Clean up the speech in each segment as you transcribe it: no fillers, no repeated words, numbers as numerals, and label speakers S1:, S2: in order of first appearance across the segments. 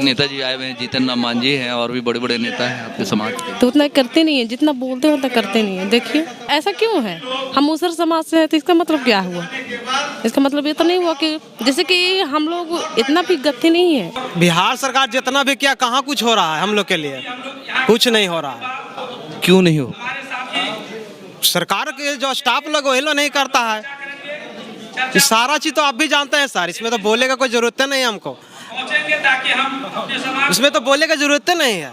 S1: नेताजी आए हुए हैं, जीतन राम मांझी हैं और भी बड़े बड़े नेता हैं आपके समाज के।
S2: तो उतना करते नहीं है, जितना बोलते हैं उतना करते नहीं है। देखिए ऐसा क्यों है, हम मुसहर समाज से हैं तो इसका मतलब क्या हुआ? इसका मतलब ये तो नहीं हुआ कि जैसे कि हम लोग इतना भी गद्दी नहीं है।
S3: बिहार सरकार जितना भी किया, कहाँ कुछ हो रहा है हम लोग के लिए? कुछ नहीं हो रहा है।
S1: क्यों नहीं हो?
S3: सरकार के जो स्टाफ लोग वही लोग नहीं करता है। ये सारा चीज तो आप भी जानते हैं सर, इसमें तो बोलने का कोई जरूरत नहीं है हमको। इसमें तो बोलने का जरूरत नहीं है।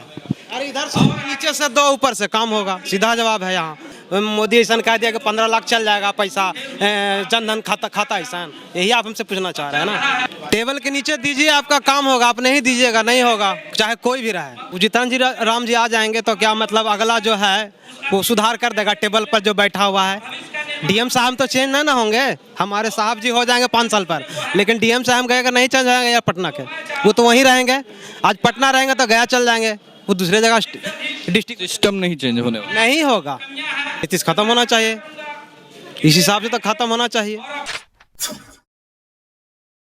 S3: अरे इधर से नीचे से दो, ऊपर से काम होगा, सीधा जवाब है यहाँ। मोदी ऐसा कह दिया कि 15 लाख चल जाएगा पैसा, जनधन खाता ऐसा, यही आप हमसे पूछना चाह रहे हैं ना? टेबल के नीचे दीजिए, आपका काम होगा। आप नहीं दीजिएगा, नहीं होगा, चाहे कोई भी रहे। जीतन जी राम जी आ जाएंगे तो क्या मतलब अगला जो है वो सुधार कर देगा टेबल पर जो बैठा हुआ है। डीएम साहब तो चेंज ना होंगे, हमारे साहब जी हो जाएंगे 5 साल पर, लेकिन डीएम साहब गए नहीं चेंज जाएंगे यार पटना के, वो तो वहीं रहेंगे। आज पटना रहेंगे तो गया चल जाएंगे, वो दूसरे जगह डिस्ट्रिक्ट।
S1: सिस्टम नहीं चेंज होने वाला।
S3: नहीं होगा, नीतीश खत्म होना चाहिए, इस हिसाब से तो खत्म होना चाहिए।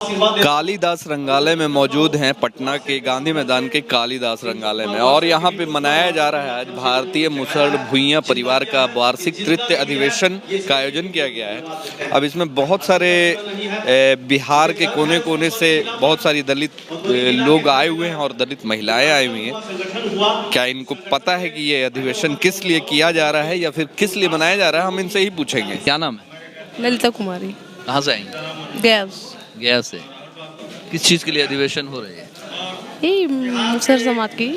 S1: कालिदास रंगालय में मौजूद हैं, पटना के गांधी मैदान के कालिदास रंगालय में, और यहाँ पे मनाया जा रहा है आज भारतीय मुसहर भुइयां परिवार का वार्षिक तृतीय अधिवेशन का आयोजन किया गया है। अब इसमें बहुत सारे बिहार के कोने कोने से बहुत सारी दलित लोग आए हुए हैं और दलित महिलाएं आई हुई हैं। क्या इनको पता है कि ये अधिवेशन किस लिए किया जा रहा है या फिर किस लिए मनाया जा रहा है? हम इनसे ही पूछेंगे। क्या नाम है?
S2: ललिता कुमारी।
S1: कहाँ से आएंगे? गया से। किस चीज़ के लिए अधिवेशन हो रही है?
S2: यही मुसहर समाज की।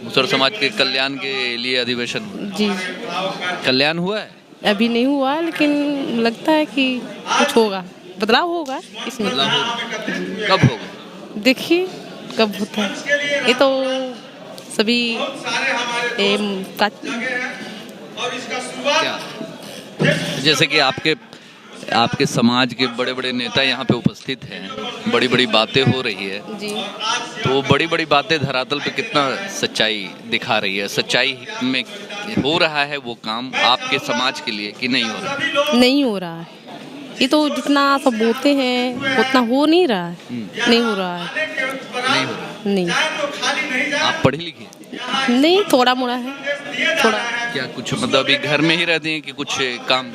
S1: मुसहर समाज के कल्याण के लिए अधिवेशन हो रहा है।
S2: जी
S1: कल्याण हुआ है?
S2: अभी नहीं हुआ, लेकिन लगता है कि कुछ होगा, बदलाव होगा इसमें।
S1: बदलाव होगा? कब होगा?
S2: देखिए कब होता है, ये तो सभी
S1: क्या जैसे कि आपके समाज के बड़े बड़े नेता यहाँ पे उपस्थित हैं, बड़ी बड़ी बातें हो रही है,
S2: जी
S1: तो बड़ी बड़ी बातें धरातल पे कितना सच्चाई दिखा रही है? सच्चाई में हो रहा है वो काम आपके समाज के लिए कि नहीं हो रहा?
S2: नहीं हो रहा है। ये तो जितना सब बोलते हैं उतना हो नहीं रहा है। नहीं हो रहा है।
S1: नहीं हो रहा?
S2: नहीं।
S1: आप पढ़ी लिखी?
S2: नहीं, थोड़ा मोड़ा है, थोड़ा।
S1: क्या कुछ मतलब अभी घर में ही रहते हैं कि कुछ काम?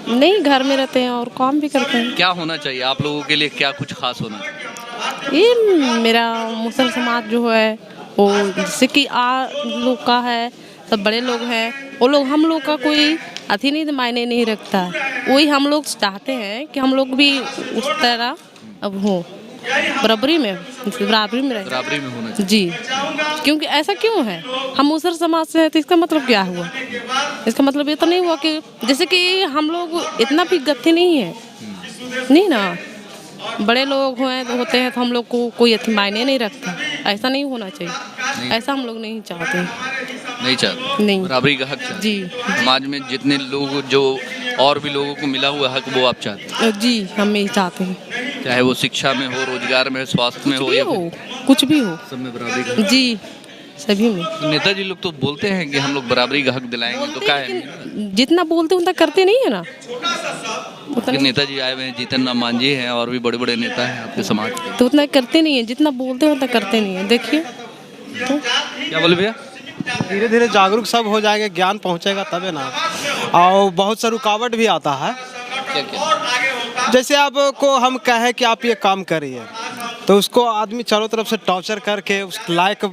S2: नहीं, घर में रहते हैं और काम भी करते हैं।
S1: क्या होना चाहिए आप लोगों के लिए? क्या कुछ खास होना चाहिए?
S2: ये मेरा मुसहर समाज जो है वो जैसे कि लोग का है, सब बड़े लोग हैं, वो लोग हम लोग का कोई अति नहीं मायने नहीं रखता। वही हम लोग चाहते हैं कि हम लोग भी उस तरह अब हो, बराबरी में रहे।
S1: बराबरी में होना चाहिए
S2: जी, क्योंकि ऐसा क्यों है, हम मुसहर समाज से हैं तो इसका मतलब क्या हुआ? इसका मतलब ये तो नहीं हुआ कि जैसे कि हम लोग इतना भी गद्दी नहीं है, नहीं ना। बड़े लोग होते हैं तो हम लोग को कोई अति मायने नहीं रखता। ऐसा नहीं होना चाहिए, ऐसा हम लोग नहीं चाहते।
S1: नहीं चाहते?
S2: नहीं।
S1: बराबरी का हक चाहते?
S2: जी।
S1: समाज में जितने लोग जो और भी लोगों को मिला हुआ हक वो आप चाहते हैं?
S2: जी, हम यही चाहते हैं।
S1: चाहे वो शिक्षा में हो, रोजगार में, स्वास्थ्य में हो, या
S2: कुछ भी हो,
S1: सब में बराबरी का हक?
S2: जी सभी में।
S1: नेताजी लोग तो बोलते हैं कि हम लोग बराबरी का हक दिलाएंगे, तो क्या है?
S2: जितना बोलते उतना करते नहीं है ना।
S1: कि नेताजी आए हुए हैं, जीतन राम मांझी हैं और भी बड़े बड़े नेता हैं आपके समाज के।
S2: तो उतना करते नहीं है, जितना बोलते हैं उतना करते नहीं है। देखिए तो
S1: क्या बोले भैया?
S3: धीरे धीरे जागरूक सब हो जाएंगे, ज्ञान पहुंचेगा तबे ना। और बहुत सा रुकावट भी आता है।
S1: क्या क्या?
S3: जैसे आपको हम कहें कि आप ये काम करिए, तो उसको आदमी चारों तरफ से टॉर्चर करके उस लायक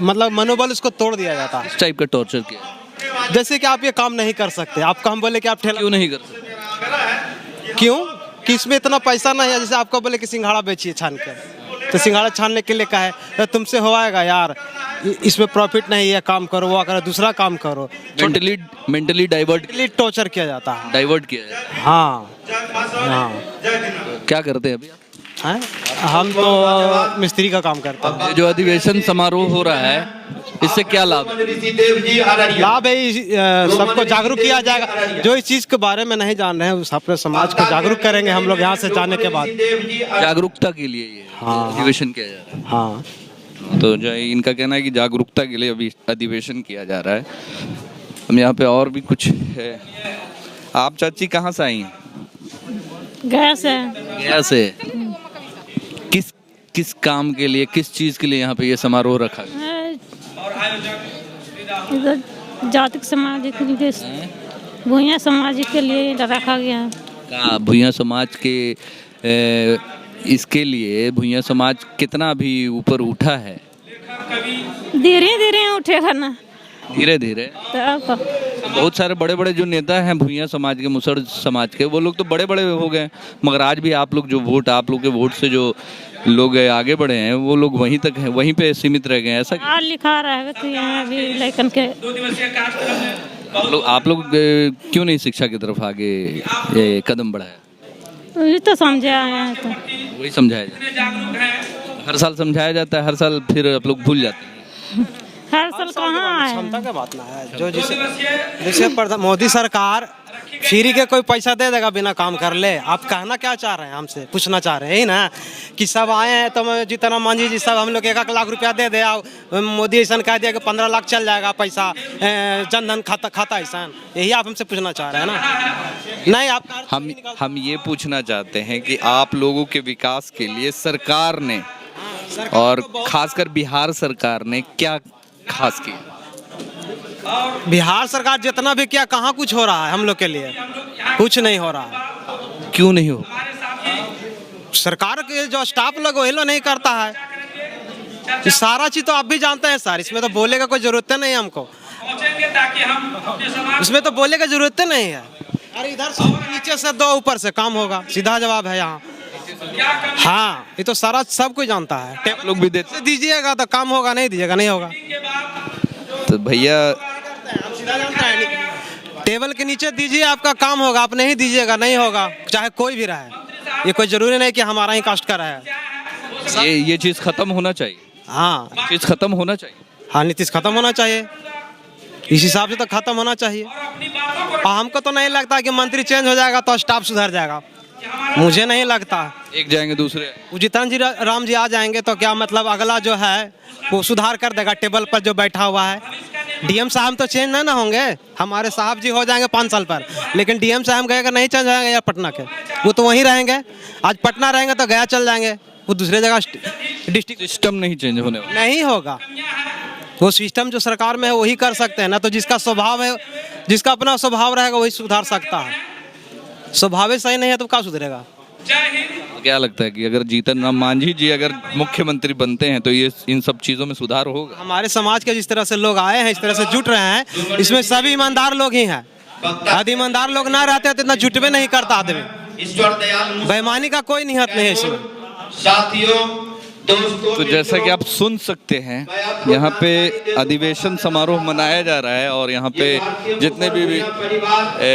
S3: मतलब मनोबल उसको तोड़ दिया जाता है।
S1: इस टाइप का टॉर्चर किया?
S3: जैसे कि आप ये काम नहीं कर सकते, आपको हम बोले कि आप ठेला
S1: क्यों नहीं कर सकते?
S3: क्यों कि इसमें इतना पैसा नहीं है। जैसे आपको बोले कि सिंघाड़ा बेचिए छान के, तो सिंघाड़ा छानने के लिए कहे तो तुमसे होएगा यार, इसमें प्रॉफिट नहीं है, काम करो, वो करो, दूसरा काम करो।
S1: मेंटली
S3: टॉर्चर किया जाता है,
S1: डाइवर्ट किया जाता है।
S3: हाँ।
S1: क्या करते हैं अभी आप?
S3: हैं? हम तो मिस्त्री का काम करते हैं।
S1: ये जो अधिवेशन समारोह हो रहा है, इससे क्या लाभ है?
S3: लाभ है, सबको जागरूक किया जाएगा। जो इस चीज के बारे में नहीं जान रहे हैं उस अपने समाज को जागरूक करेंगे हम लोग यहाँ से जाने के बाद।
S1: जागरूकता के लिए ये अधिवेशन किया जा रहा है।
S3: हाँ,
S1: तो जो इनका कहना है कि जागरूकता के लिए अभी अधिवेशन किया जा रहा है। हम यहाँ पे और भी कुछ है। आप चाची कहाँ से आई हैं?
S2: गया से।
S1: गया से। किस काम के लिए, किस चीज़ के लिए यहाँ पे ये समारोह रखा गया?
S4: इधर जातिक सामाजिक भूया सामाजिक के लिए रखा गया है।
S1: कहाँ भुइयां समाज के इसके लिए भुइयां समाज कितना अभी ऊपर उठा है?
S4: धीरे धीरे उठेगा ना,
S1: धीरे धीरे।
S4: तो
S1: बहुत सारे बड़े बड़े जो नेता हैं भुइयां समाज के, मुसहर समाज के, वो लोग तो बड़े बड़े हो गए, मगर आज भी आप लोग के वोट से जो लोग आगे बढ़े हैं वो लोग वहीं तक हैं, वहीं पे सीमित रह गए हैं। ऐसा
S4: आज लिखा रहा तो यहाँ भी लेकिन के
S1: आप लोग क्यों नहीं शिक्षा की तरफ आगे ये कदम बढ़ाया?
S4: ये तो समझा है, तो
S1: वही समझाया जाए, हर साल समझाया जाता है, हर साल फिर आप लोग भूल जाते हैं।
S4: हर साल कहाँ
S3: क्षमता
S4: है।
S3: का बात ना है। जो जैसे मोदी सरकार फ्री के कोई पैसा दे देगा बिना काम कर ले। आप कहना क्या चाह रहे हैं, हमसे पूछना चाह रहे हैं यही ना कि सब आए हैं तो जीतन मांझी जी सब हम लोग 1-1 लाख रुपया दे दे, मोदी ऐसा कह दिया कि 15 लाख चल जाएगा पैसा, जनधन खाता ऐसा, यही आप हमसे पूछना चाह रहे हैं ना? नहीं, आप
S1: हम ये पूछना चाहते हैं कि आप लोगों के विकास के लिए सरकार ने और खासकर बिहार सरकार ने क्या खास किया?
S3: बिहार सरकार जितना भी किया, कहाँ कुछ हो रहा है हम लोग के लिए? कुछ नहीं हो रहा है।
S1: क्यों नहीं हो?
S3: सरकार के जो स्टाफ लोग वही लोग नहीं करता है। ये सारा चीज तो आप भी जानते हैं सर, इसमें तो बोले का कोई जरूरत नहीं है हमको, इसमें तो बोले का जरूरत नहीं है। अरे इधर से नीचे से 2 ऊपर से काम होगा, सीधा जवाब है यहाँ। हाँ, ये तो सारा सब कोई जानता है।
S1: आप लोग भी देते
S3: दीजिएगा तो काम होगा, नहीं दीजिएगा नहीं होगा।
S1: तो भैया
S3: टेबल के नीचे दीजिए, आपका काम होगा, आप नहीं दीजिएगा नहीं होगा, चाहे कोई भी रहे। ये कोई जरूरी नहीं कि हमारा ही कास्ट का रहे।
S1: ये चीज खत्म होना चाहिए।
S3: हाँ,
S1: चीज खत्म होना चाहिए।
S3: हाँ, नीतीश खत्म होना चाहिए, इस हिसाब से तो खत्म होना चाहिए। और हमको तो नहीं लगता कि मंत्री चेंज हो जाएगा तो स्टाफ सुधर जाएगा, मुझे नहीं लगता।
S1: एक जाएंगे दूसरे,
S3: जीतन जी राम जी आ जाएंगे तो क्या मतलब अगला जो है वो सुधार कर देगा टेबल पर जो बैठा हुआ है। डीएम साहब तो चेंज नहीं ना होंगे, हमारे साहब जी हो जाएंगे 5 साल पर, लेकिन डीएम साहब गए नहीं चेंज होंगे यार पटना के, वो तो वहीं रहेंगे। आज पटना रहेंगे तो गया चल जाएंगे, वो दूसरे जगह डिस्ट्रिक्ट।
S1: सिस्टम नहीं चेंज होने वाला,
S3: नहीं होगा। वो सिस्टम जो सरकार में है वही कर सकते हैं ना, तो जिसका स्वभाव है, जिसका अपना स्वभाव रहेगा वही सुधार सकता है। स्वभाव ही सही नहीं है तो क्या सुधरेगा?
S1: क्या लगता है कि अगर जीतन राम मांझी जी अगर मुख्यमंत्री बनते हैं तो ये इन सब चीजों में सुधार होगा?
S3: हमारे समाज के जिस तरह से लोग आए हैं, इस तरह से जुट रहे हैं, इसमें सभी ईमानदार लोग ही हैं। यदि ईमानदार लोग ना रहते तो इतना जुटवे नहीं करता आदमी। बेईमानी का कोई नियत नहीं है इसमें।
S5: साथियों,
S1: तो जैसा कि आप सुन सकते हैं यहाँ पे अधिवेशन समारोह मनाया जा रहा है और यहाँ पे जितने भी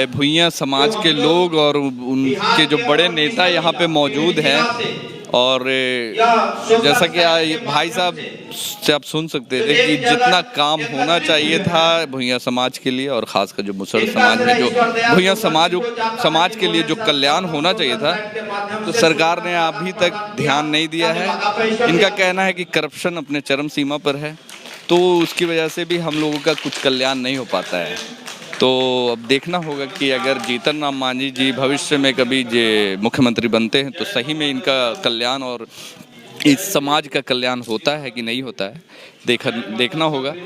S1: भुइयां समाज के लोग और उनके जो बड़े नेता यहाँ पे मौजूद हैं। और जैसा कि भाई साहब से आप सुन सकते थे कि जितना काम होना चाहिए था भुइयां समाज के लिए और खासकर जो मुसहर समाज में जो भुइयां समाज के लिए जो कल्याण होना चाहिए था, तो सरकार ने अभी तक ध्यान नहीं दिया है। इनका कहना है कि करप्शन अपने चरम सीमा पर है, तो उसकी वजह से भी हम लोगों का कुछ कल्याण नहीं हो पाता है। तो अब देखना होगा कि अगर जीतन राम मांझी जी भविष्य में कभी मुख्यमंत्री बनते हैं तो सही में इनका कल्याण और इस समाज का कल्याण होता है कि नहीं होता है, देखना होगा।